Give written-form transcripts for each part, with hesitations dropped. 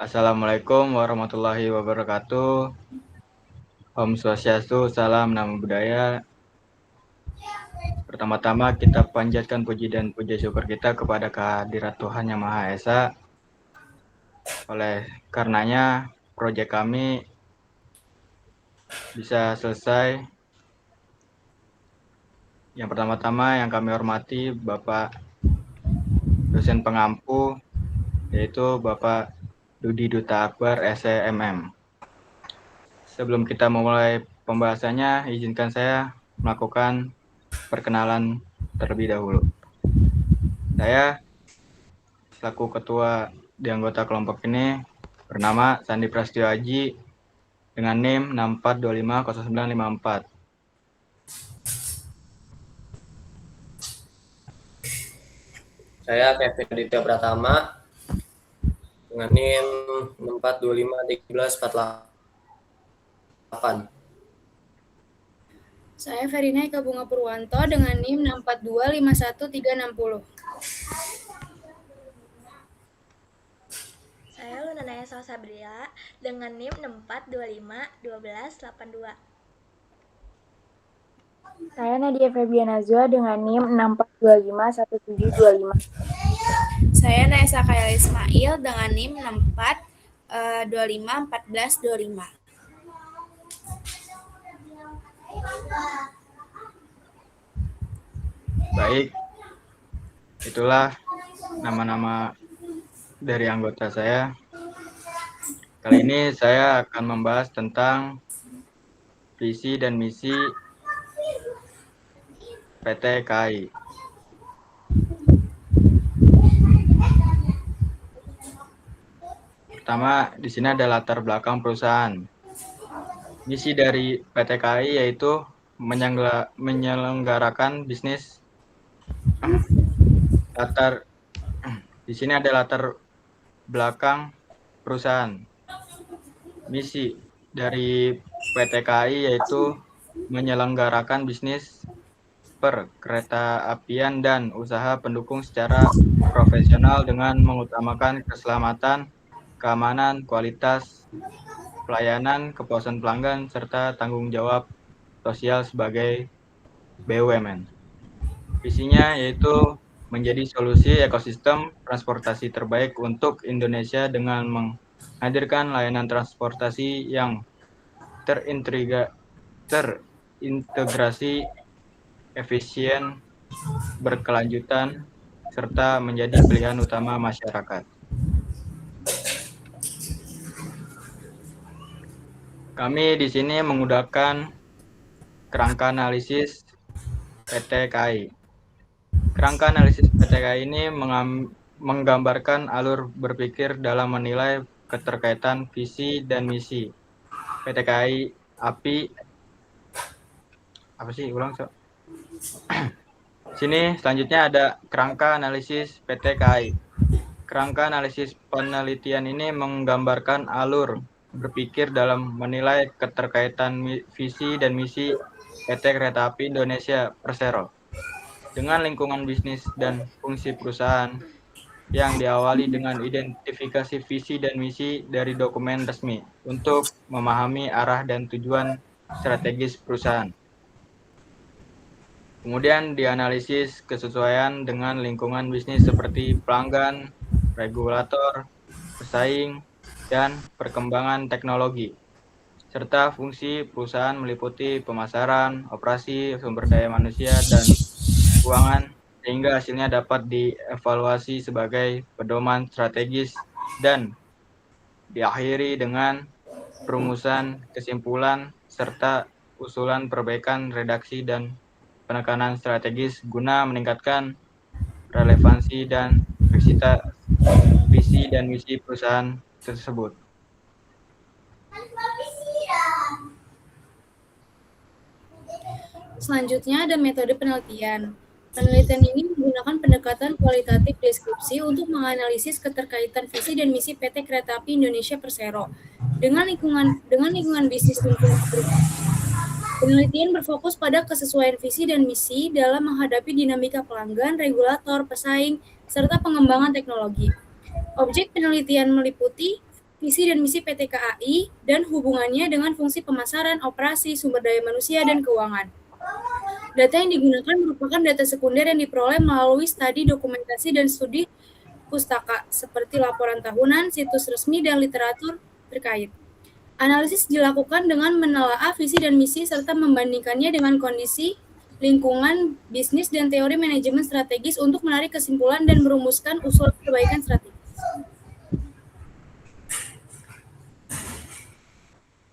Assalamualaikum warahmatullahi wabarakatuh. Om Swastiastu, salam nama budaya. Pertama-tama kita panjatkan puji dan puji syukur kita kepada kehadirat Tuhan Yang Maha Esa. Oleh karenanya, proyek kami bisa selesai. Yang pertama-tama yang kami hormati Bapak dosen pengampu, yaitu Bapak Dudi Duta Akbar, SEMM. Sebelum kita memulai pembahasannya, izinkan saya melakukan perkenalan terlebih dahulu. Saya selaku ketua di anggota kelompok ini bernama Sandi Prasetyo Aji dengan NIM 64250954. Saya Kevin Aditya Pratama dengan NIM 64251348. Saya Verina Eka Bunga Purwanto dengan NIM 6425130. Saya Lunanaya Salsabria dengan NIM 64251282. Saya Nadia Febiana Zua dengan NIM 64251725. Saya Naesa Khairil Ismail dengan NIM 64251425. Baik, itulah nama-nama dari anggota saya. Kali ini saya akan membahas tentang visi dan misi PT KAI. Pertama, di sini ada latar belakang perusahaan. Misi dari PT KAI yaitu menyelenggarakan bisnis. Di sini ada latar belakang perusahaan. Misi dari PT KAI yaitu menyelenggarakan bisnis perkereta-apian dan usaha pendukung secara profesional dengan mengutamakan keselamatan, keamanan, kualitas pelayanan, kepuasan pelanggan, serta tanggung jawab sosial sebagai BUMN. Visinya yaitu menjadi solusi ekosistem transportasi terbaik untuk Indonesia dengan menghadirkan layanan transportasi yang terintegrasi, efisien, berkelanjutan, serta menjadi pilihan utama masyarakat. Kami di sini menggunakan kerangka analisis PT KAI. Kerangka analisis PT KAI ini menggambarkan alur berpikir dalam menilai keterkaitan visi dan misi PT KAI API. Sini selanjutnya ada kerangka analisis PT KAI. Kerangka analisis penelitian ini menggambarkan alur berpikir dalam menilai keterkaitan visi dan misi PT Kereta Api Indonesia Persero dengan lingkungan bisnis dan fungsi perusahaan yang diawali dengan identifikasi visi dan misi dari dokumen resmi untuk memahami arah dan tujuan strategis perusahaan. Kemudian dianalisis kesesuaian dengan lingkungan bisnis seperti pelanggan, regulator, pesaing, dan perkembangan teknologi, serta fungsi perusahaan meliputi pemasaran, operasi, sumber daya manusia, dan keuangan, sehingga hasilnya dapat dievaluasi sebagai pedoman strategis dan diakhiri dengan perumusan kesimpulan serta usulan perbaikan redaksi dan penekanan strategis guna meningkatkan relevansi dan visi dan misi perusahaan tersebut. Selanjutnya ada metode penelitian. Penelitian ini menggunakan pendekatan kualitatif deskripsi untuk menganalisis keterkaitan visi dan misi PT Kereta Api Indonesia Persero dengan lingkungan bisnis dan fungsi perusahaan. Penelitian berfokus pada kesesuaian visi dan misi dalam menghadapi dinamika pelanggan, regulator, pesaing, serta pengembangan teknologi. Objek penelitian meliputi visi dan misi PT KAI dan hubungannya dengan fungsi pemasaran, operasi, sumber daya manusia, dan keuangan. Data yang digunakan merupakan data sekunder yang diperoleh melalui studi dokumentasi dan studi pustaka, seperti laporan tahunan, situs resmi, dan literatur terkait. Analisis dilakukan dengan menelaah visi dan misi serta membandingkannya dengan kondisi lingkungan bisnis dan teori manajemen strategis untuk menarik kesimpulan dan merumuskan usulan perbaikan strategis.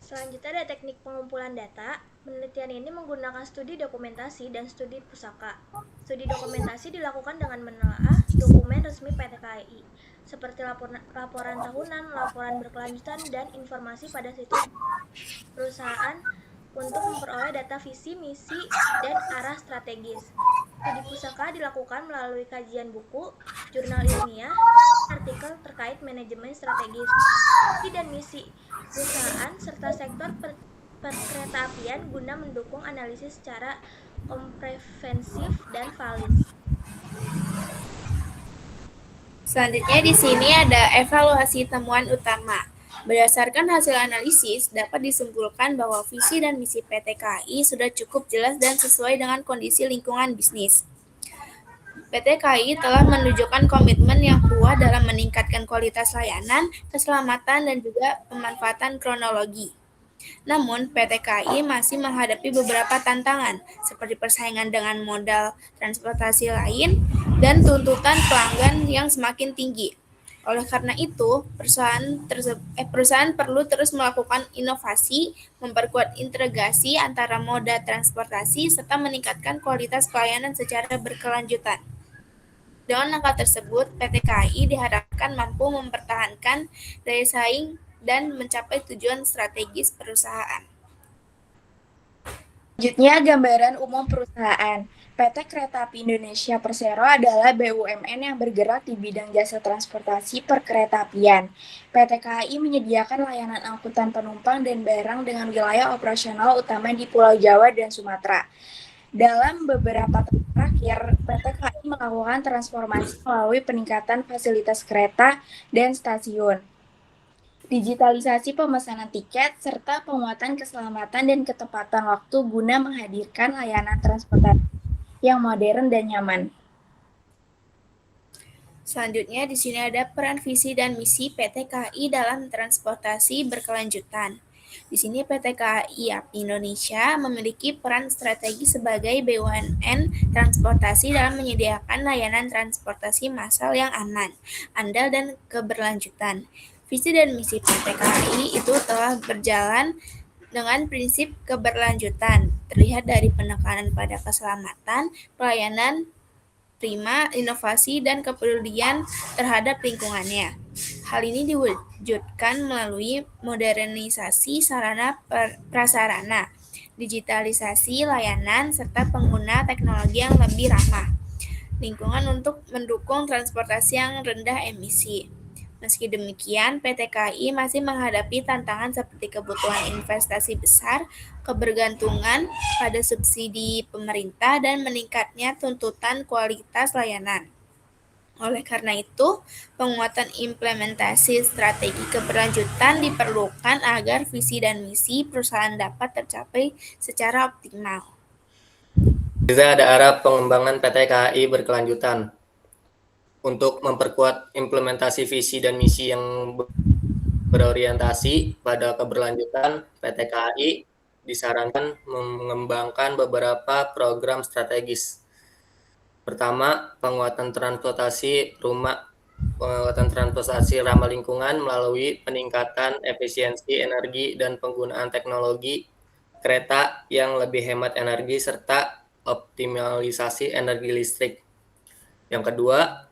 Selanjutnya ada teknik pengumpulan data. Penelitian ini menggunakan studi dokumentasi dan studi pusaka. Studi dokumentasi dilakukan dengan menelaah dokumen resmi PT KAI, seperti laporan tahunan, laporan berkelanjutan, dan informasi pada situs perusahaan untuk memperoleh data visi, misi, dan arah strategis. Studi pusaka dilakukan melalui kajian buku, jurnal ilmiah, artikel terkait manajemen strategis, visi dan misi perusahaan, serta sektor perkeretaapian guna mendukung analisis secara komprehensif dan valid. Selanjutnya di sini ada evaluasi temuan utama. Berdasarkan hasil analisis, dapat disimpulkan bahwa visi dan misi PT KAI sudah cukup jelas dan sesuai dengan kondisi lingkungan bisnis. PT KAI telah menunjukkan komitmen yang kuat dalam meningkatkan kualitas layanan, keselamatan, dan juga pemanfaatan kronologi. Namun, PT KAI masih menghadapi beberapa tantangan, seperti persaingan dengan modal transportasi lain dan tuntutan pelanggan yang semakin tinggi. Oleh karena itu, perusahaan perlu terus melakukan inovasi, memperkuat integrasi antara moda transportasi, serta meningkatkan kualitas pelayanan secara berkelanjutan. Dengan langkah tersebut, PT KAI diharapkan mampu mempertahankan daya saing dan mencapai tujuan strategis perusahaan. Selanjutnya, gambaran umum perusahaan. PT Kereta Api Indonesia Persero adalah BUMN yang bergerak di bidang jasa transportasi perkeretaapian. PT KAI menyediakan layanan angkutan penumpang dan barang dengan wilayah operasional utama di Pulau Jawa dan Sumatera. Dalam beberapa tahun terakhir, PT KAI melakukan transformasi melalui peningkatan fasilitas kereta dan stasiun, digitalisasi pemesanan tiket, serta penguatan keselamatan dan ketepatan waktu guna menghadirkan layanan transportasi yang modern dan nyaman. Selanjutnya di sini ada peran visi dan misi PT KAI dalam transportasi berkelanjutan. Di sini PT KAI Indonesia memiliki peran strategi sebagai BUMN transportasi dalam menyediakan layanan transportasi massal yang aman, andal, dan keberlanjutan. Visi dan misi PT KAI itu telah berjalan dengan prinsip keberlanjutan, terlihat dari penekanan pada keselamatan, pelayanan prima, inovasi, dan kepedulian terhadap lingkungannya. Hal ini diwujudkan melalui modernisasi sarana prasarana, digitalisasi layanan, serta pengguna teknologi yang lebih ramah lingkungan untuk mendukung transportasi yang rendah emisi. Meski demikian, PT KAI masih menghadapi tantangan seperti kebutuhan investasi besar, kebergantungan pada subsidi pemerintah, dan meningkatnya tuntutan kualitas layanan. Oleh karena itu, penguatan implementasi strategi keberlanjutan diperlukan agar visi dan misi perusahaan dapat tercapai secara optimal. Juga ada arah pengembangan PT KAI berkelanjutan. Untuk memperkuat implementasi visi dan misi yang berorientasi pada keberlanjutan, PT KAI disarankan mengembangkan beberapa program strategis. Pertama, penguatan transportasi ramah lingkungan melalui peningkatan efisiensi energi dan penggunaan teknologi kereta yang lebih hemat energi serta optimalisasi energi listrik. Yang kedua,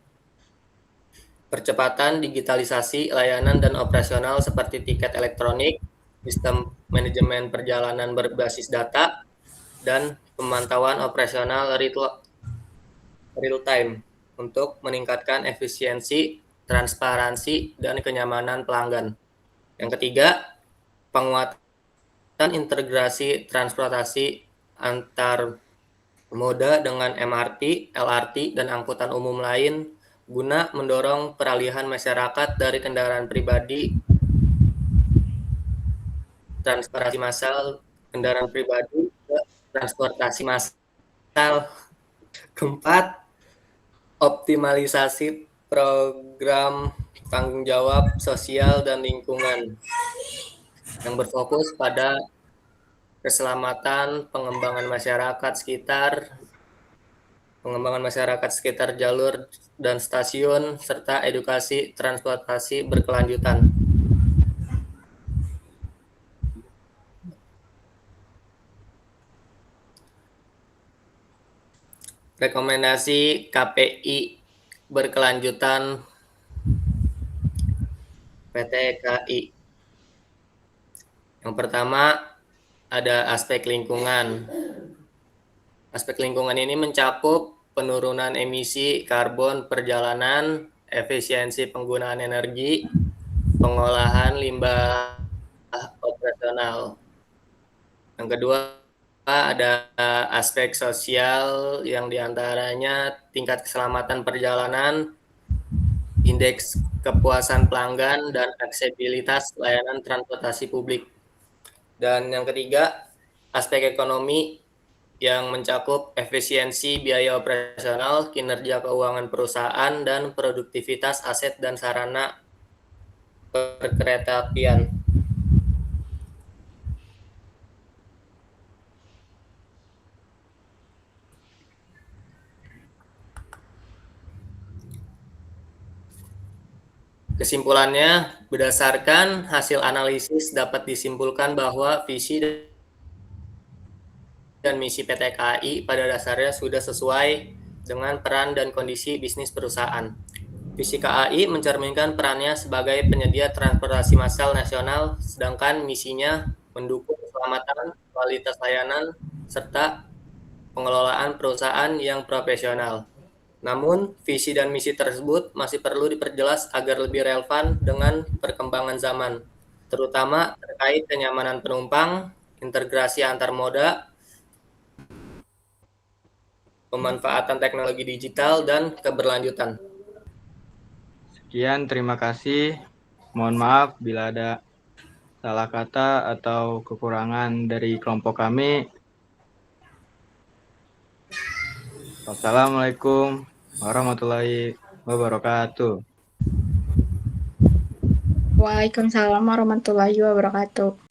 percepatan digitalisasi layanan dan operasional seperti tiket elektronik, sistem manajemen perjalanan berbasis data, dan pemantauan operasional real time untuk meningkatkan efisiensi, transparansi, dan kenyamanan pelanggan. Yang ketiga, penguatan peningkatan integrasi transportasi antar moda dengan MRT, LRT, dan angkutan umum lain guna mendorong peralihan masyarakat dari kendaraan pribadi transportasi massal kendaraan pribadi ke transportasi massal. Keempat, optimalisasi program tanggung jawab sosial dan lingkungan yang berfokus pada keselamatan, pengembangan masyarakat sekitar jalur dan stasiun, serta edukasi transportasi berkelanjutan. Rekomendasi KPI berkelanjutan PT KAI. Yang pertama ada aspek lingkungan. Aspek lingkungan ini mencakup penurunan emisi karbon perjalanan, efisiensi penggunaan energi, pengolahan limbah operasional. Yang kedua ada aspek sosial yang diantaranya tingkat keselamatan perjalanan, indeks kepuasan pelanggan, dan aksesibilitas layanan transportasi publik. Dan yang ketiga, aspek ekonomi yang mencakup efisiensi biaya operasional, kinerja keuangan perusahaan, dan produktivitas aset dan sarana perkeretaapian. Kesimpulannya, berdasarkan hasil analisis dapat disimpulkan bahwa visi dan misi PT KAI pada dasarnya sudah sesuai dengan peran dan kondisi bisnis perusahaan. Visi KAI mencerminkan perannya sebagai penyedia transportasi massal nasional, sedangkan misinya mendukung keselamatan, kualitas layanan, serta pengelolaan perusahaan yang profesional. Namun, visi dan misi tersebut masih perlu diperjelas agar lebih relevan dengan perkembangan zaman, terutama terkait kenyamanan penumpang, integrasi antar moda, pemanfaatan teknologi digital, dan keberlanjutan. Sekian, terima kasih. Mohon maaf bila ada salah kata atau kekurangan dari kelompok kami. Wassalamualaikum warahmatullahi wabarakatuh. Waalaikumsalam warahmatullahi wabarakatuh.